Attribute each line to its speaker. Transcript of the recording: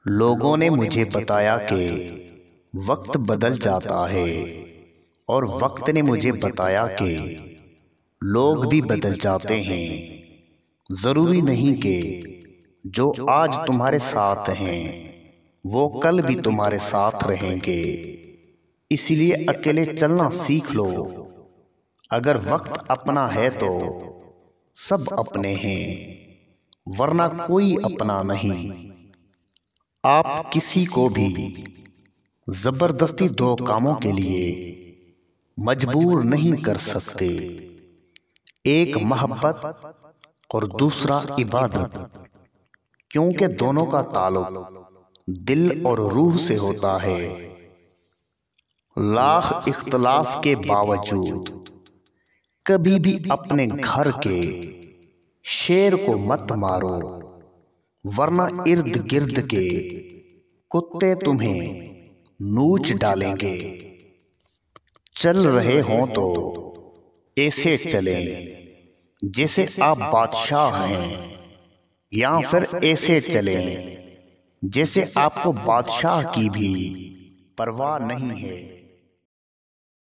Speaker 1: लोगों ने मुझे बताया कि वक्त बदल जाता है और वक्त ने मुझे बताया कि लोग भी बदल जाते हैं। ज़रूरी नहीं कि जो आज तुम्हारे साथ हैं वो कल भी तुम्हारे साथ रहेंगे। इसलिए अकेले चलना सीख लो। अगर वक्त अपना है तो सब अपने हैं, वरना कोई अपना नहीं। आप किसी को भी जबरदस्ती दो कामों के लिए मजबूर नहीं कर सकते। एक मोहब्बत और दूसरा इबादत, क्योंकि दोनों का ताल्लुक दिल और रूह से होता है। लाख इख्तलाफ के बावजूद कभी भी अपने घर के शेर को मत मारो, वरना इर्द गिर्द के कुत्ते तुम्हें नोच डालेंगे। चल रहे हों तो ऐसे चलें जैसे आप बादशाह हैं, या फिर ऐसे चलें जैसे आपको बादशाह की भी परवाह नहीं है।